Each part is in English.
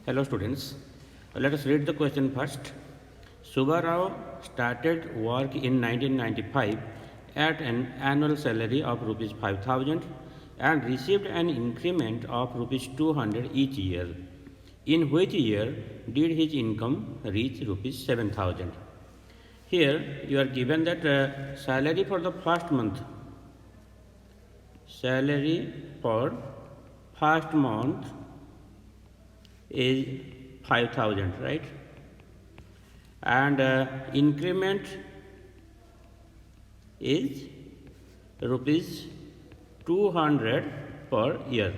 Hello students, let us read the question first. Subba Rao started work in 1995 at an annual salary of rupees 5,000 and received an increment of rupees 200 each year. In which year did his income reach rupees 7,000? Here you are given that salary for the first month. Salary for first month is 5,000, right? And increment is rupees 200 per year.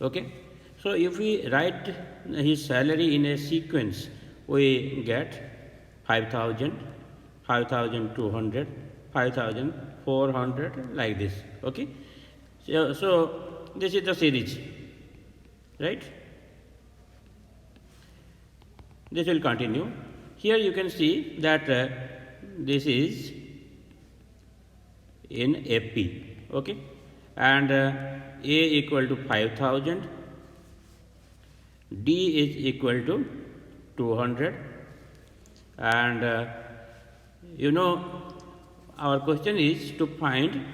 Okay, so if we write his salary in a sequence, we get 5,000, 5,200, 5,400, like this. Okay, so this is the series, right? This will continue. Here you can see that this is in FP, okay, and A equal to 5,000, D is equal to 200, and our question is to find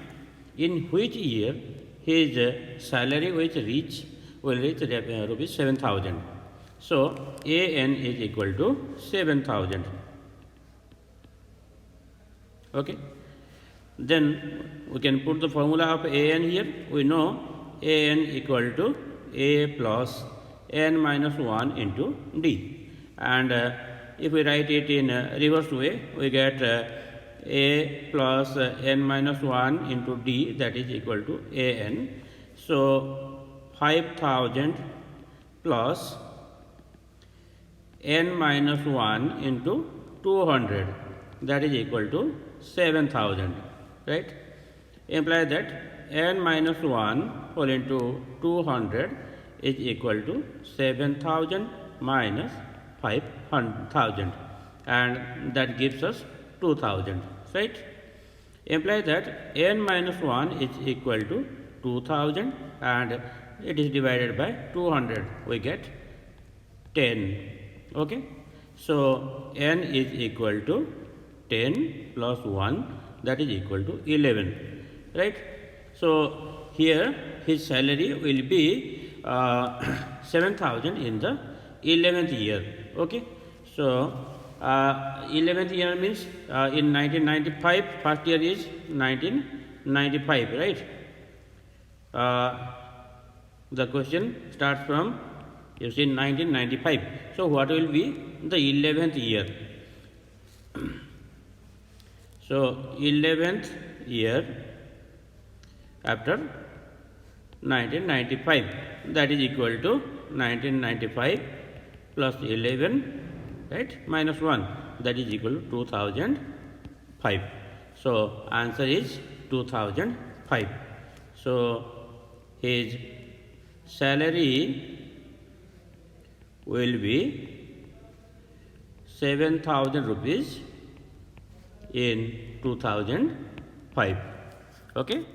in which year his salary will reach rupees 7,000. So AN is equal to 7,000. Okay. Then we can put the formula of AN here. We know AN equal to A plus N minus 1 into D. And if we write it in a reverse way, we get A plus N minus 1 into D, that is equal to AN. So 5,000 plus N minus 1 into 200, that is equal to 7,000, right? Imply that N minus 1 whole into 200 is equal to 7,000 minus 5,000, and that gives us 2,000, right? Imply that N minus 1 is equal to 2,000 and it is divided by 200, we get 10. Okay, so N is equal to 10 plus 1, that is equal to 11, right? So here his salary will be 7,000 in the 11th year. Okay, so 11th year means in 1995, first year is 1995, right? The question starts from, you see, 1995. So what will be the 11th year? So 11th year after 1995, that is equal to 1995 plus 11, right, minus 1, that is equal to 2005. So answer is 2005. So his salary will be 7,000 rupees in 2005. Okay.